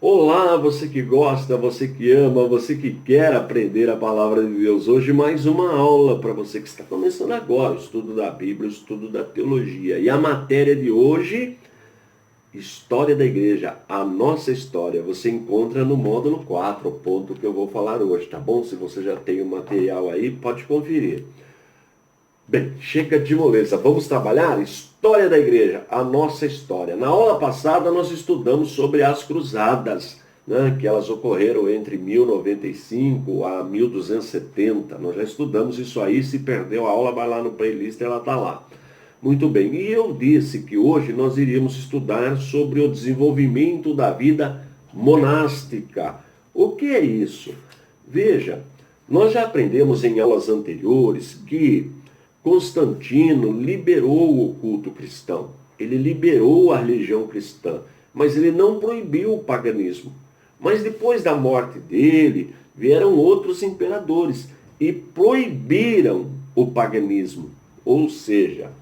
Olá, você que gosta, você que ama, você que quer aprender a palavra de Deus. Hoje mais uma aula para você que está começando agora, o estudo da Bíblia, o estudo da teologia. E a matéria de hoje, História da Igreja, a nossa história. Você encontra no módulo 4, o ponto que eu vou falar hoje, tá bom? Se você já tem o material aí, pode conferir. Bem, chega de moleza, vamos trabalhar? História da Igreja, a nossa história. Na aula passada nós estudamos sobre as cruzadas, né, que elas ocorreram entre 1095 a 1270. Nós já estudamos isso aí, se perdeu a aula, vai lá no playlist, ela está lá. Muito bem, e eu disse que hoje nós iríamos estudar sobre o desenvolvimento da vida monástica. O que é isso? Veja, nós já aprendemos em aulas anteriores que Constantino liberou o culto cristão, ele liberou a religião cristã, mas ele não proibiu o paganismo. Mas depois da morte dele, vieram outros imperadores e proibiram o paganismo. Ou seja,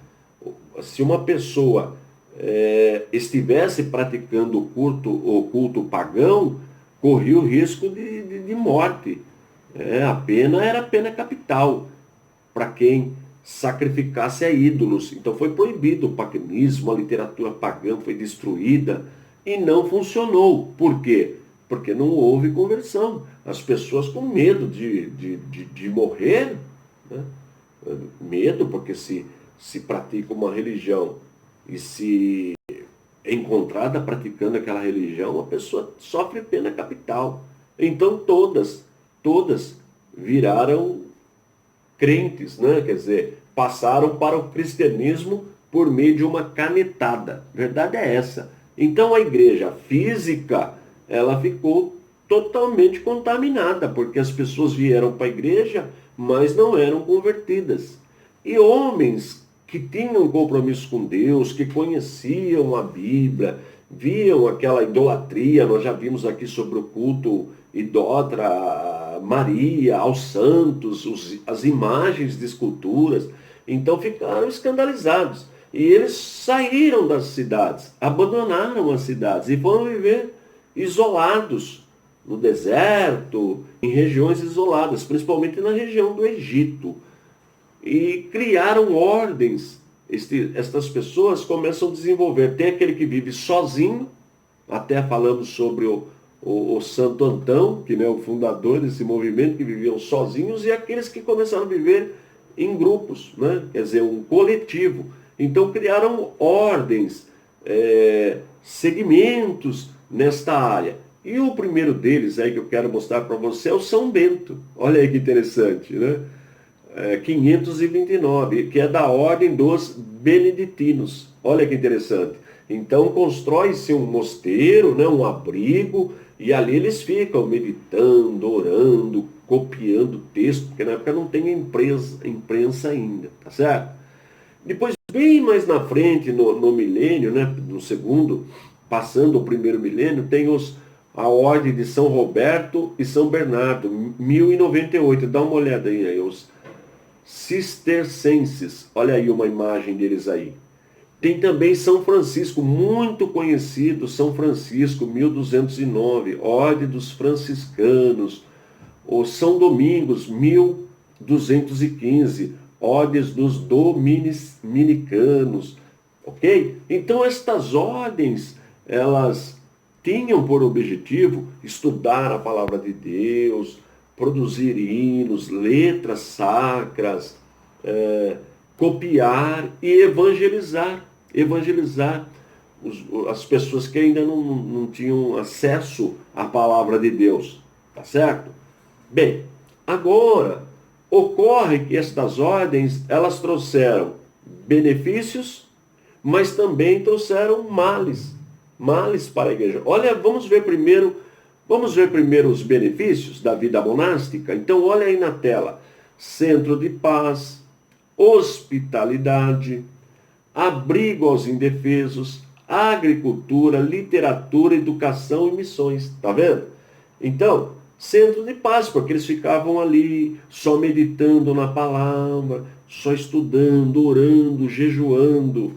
se uma pessoa estivesse praticando o culto pagão, corria o risco de morte. A pena era a pena capital para quem sacrificasse a ídolos. Então foi proibido o paganismo, a literatura pagã foi destruída e não funcionou. Por quê? Porque não houve conversão. As pessoas com medo de morrer, né? Medo porque se pratica uma religião e se é encontrada praticando aquela religião, a pessoa sofre pena capital. Então todas viraram crentes, né? Quer dizer, passaram para o cristianismo por meio de uma canetada. Verdade é essa. Então a igreja física, ela ficou totalmente contaminada, porque as pessoas vieram para a igreja, mas não eram convertidas. E homens que tinham compromisso com Deus, que conheciam a Bíblia, viam aquela idolatria, nós já vimos aqui sobre o culto idólatra a Maria, aos santos, as imagens de esculturas, então ficaram escandalizados. E eles saíram das cidades, abandonaram as cidades e foram viver isolados, no deserto, em regiões isoladas, principalmente na região do Egito. E criaram ordens. Estas pessoas começam a desenvolver. Tem aquele que vive sozinho, até falamos sobre o Santo Antão, que é o fundador desse movimento, que viviam sozinhos, e aqueles que começaram a viver em grupos, né? Quer dizer, um coletivo. Então criaram ordens, segmentos nesta área. E o primeiro deles aí que eu quero mostrar para você é o São Bento. Olha aí que interessante, né? 529, que é da ordem dos beneditinos. Olha que interessante. Então constrói-se um mosteiro, né, um abrigo, e ali eles ficam meditando, orando, copiando texto, porque na época não tem imprensa ainda, tá certo? Depois, bem mais na frente, no milênio, né, no segundo, passando o primeiro milênio, tem a ordem de São Roberto e São Bernardo, 1098. Dá uma olhada aí, os cistercenses. Olha aí uma imagem deles aí. Tem também São Francisco, muito conhecido, São Francisco, 1209, Ordem dos Franciscanos. O São Domingos, 1215, Ordens dos Dominicanos. Ok? Então estas ordens, elas tinham por objetivo estudar a palavra de Deus, produzir hinos, letras sacras, copiar e evangelizar as pessoas que ainda não tinham acesso à palavra de Deus, tá certo? Bem, agora ocorre que estas ordens, elas trouxeram benefícios, mas também trouxeram males para a igreja. Olha, vamos ver primeiro os benefícios da vida monástica. Então olha aí na tela: centro de paz, hospitalidade, abrigo aos indefesos, agricultura, literatura, educação e missões. Tá vendo? Então, centro de paz, porque eles ficavam ali só meditando na palavra, só estudando, orando, jejuando.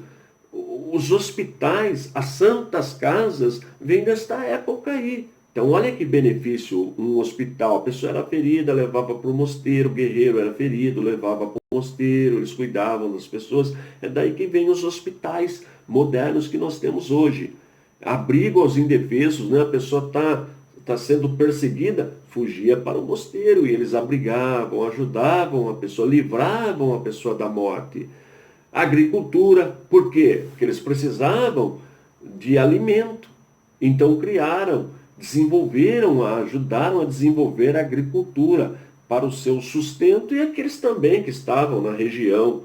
os hospitais, as santas casas, vêm desta época aí. Então, olha que benefício, um hospital, a pessoa era ferida, levava para o mosteiro, o guerreiro era ferido, levava para o mosteiro, eles cuidavam das pessoas. É daí que vem os hospitais modernos que nós temos hoje. Abrigo aos indefesos, né? A pessoa tá sendo perseguida, fugia para o mosteiro, e eles abrigavam, ajudavam a pessoa, livravam a pessoa da morte. Agricultura, por quê? Porque eles precisavam de alimento. Então criaram, desenvolveram, ajudaram a desenvolver a agricultura para o seu sustento e aqueles também que estavam na região.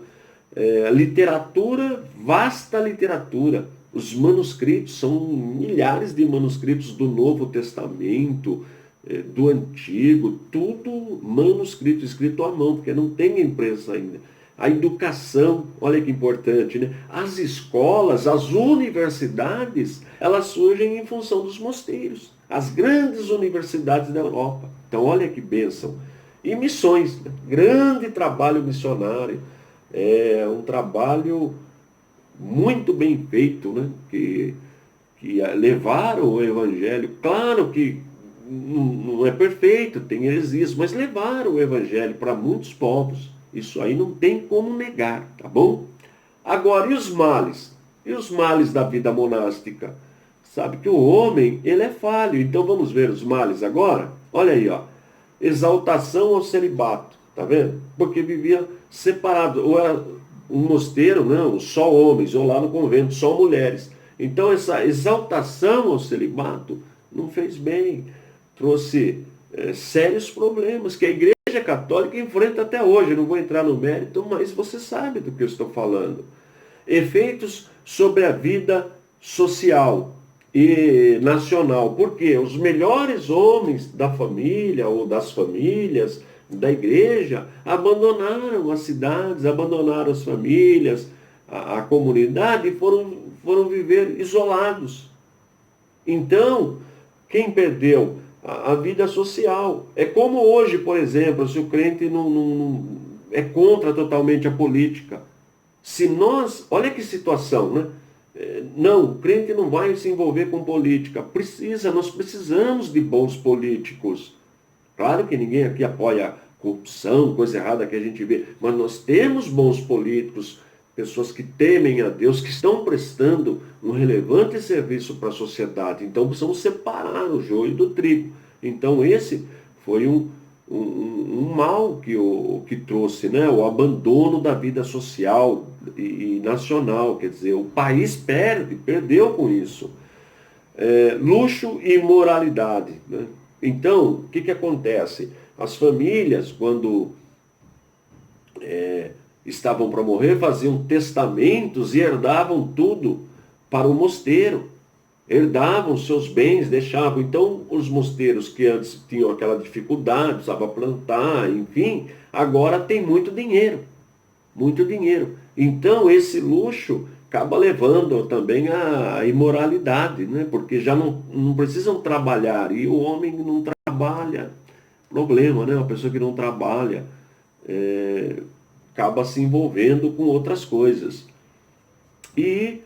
Literatura, vasta literatura. Os manuscritos, são milhares de manuscritos do Novo Testamento, do Antigo, tudo manuscrito, escrito à mão, porque não tem imprensa ainda. A educação, olha que importante, né? As escolas, as universidades, elas surgem em função dos mosteiros. As grandes universidades da Europa. Então, olha que bênção. E missões, né? Grande trabalho missionário. É um trabalho muito bem feito, né? Que levaram o evangelho. Claro que não é perfeito, tem heresias, mas levaram o evangelho para muitos povos. Isso aí não tem como negar, tá bom? Agora, e os males? E os males da vida monástica? Sabe que o homem, ele é falho. Então vamos ver os males agora? Olha aí, ó. Exaltação ao celibato, tá vendo? Porque vivia separado. Ou era um mosteiro, não, só homens, ou lá no convento, só mulheres. Então essa exaltação ao celibato não fez bem. Trouxe sérios problemas que a Igreja Católica enfrenta até hoje. Eu não vou entrar no mérito, mas você sabe do que eu estou falando. Efeitos sobre a vida social e nacional. Porque os melhores homens da família ou das famílias da igreja abandonaram as cidades, abandonaram as famílias, a comunidade e foram viver isolados. Então, quem perdeu? A vida social. É como hoje, por exemplo, se o crente não é contra totalmente a política. Se nós, olha que situação, né? Não, o crente não vai se envolver com política. Nós precisamos de bons políticos. Claro que ninguém aqui apoia corrupção, coisa errada que a gente vê, mas nós temos bons políticos, pessoas que temem a Deus, que estão prestando um relevante serviço para a sociedade. Então precisamos separar o joio do trigo. Então esse foi um mal que trouxe, né? O abandono da vida social e nacional. Quer dizer, o país perdeu com isso. Luxo e imoralidade, né? Então, o que acontece? As famílias, quando estavam para morrer, faziam testamentos e herdavam tudo para o mosteiro. Herdavam seus bens, deixavam. Então, os mosteiros que antes tinham aquela dificuldade, precisavam plantar, enfim, agora tem muito dinheiro. Muito dinheiro. Então, esse luxo acaba levando também à imoralidade, né? Porque já não precisam trabalhar. E o homem não trabalha. Problema, né? Uma pessoa que não trabalha acaba se envolvendo com outras coisas. E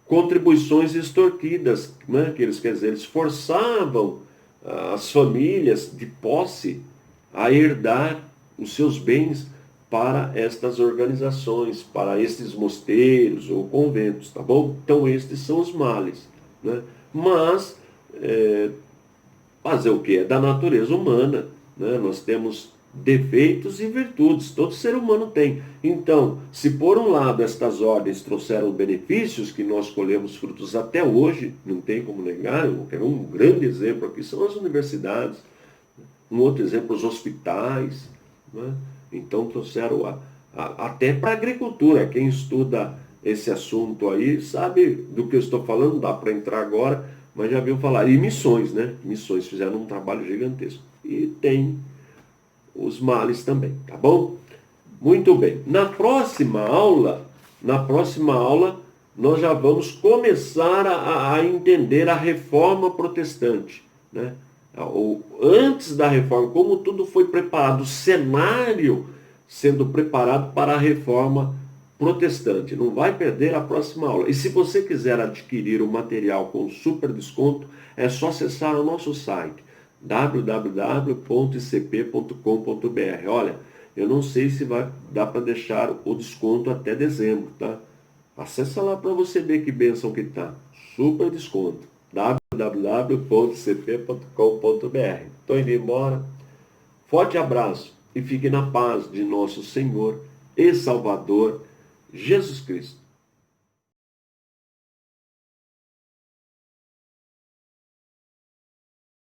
contribuições extorquidas, né? Que eles forçavam as famílias de posse a herdar os seus bens para estas organizações, para estes mosteiros ou conventos, tá bom? Então estes são os males, né? Mas fazer o que? É da natureza humana, né? Nós temos defeitos e virtudes, todo ser humano tem. Então, se por um lado estas ordens trouxeram benefícios, que nós colhemos frutos até hoje, não tem como negar, eu quero um grande exemplo aqui, são as universidades, um outro exemplo, os hospitais, né? Então trouxeram até para a agricultura. Quem estuda esse assunto aí sabe do que eu estou falando, dá para entrar agora, mas já viu falar. E missões, né? Missões fizeram um trabalho gigantesco. E tem os males também, tá bom? Muito bem. Na próxima aula, nós já vamos começar a entender a reforma protestante, né? Antes da reforma, como tudo foi preparado, o cenário sendo preparado para a reforma protestante. Não vai perder a próxima aula. E se você quiser adquirir o material com super desconto, é só acessar o nosso site www.icp.com.br. Olha, eu não sei se vai dar para deixar o desconto até dezembro, tá? Acessa lá para você ver que bênção que tá. Super desconto. www.icp.com.br. Estou indo embora. Forte abraço e fique na paz de nosso Senhor e Salvador Jesus Cristo.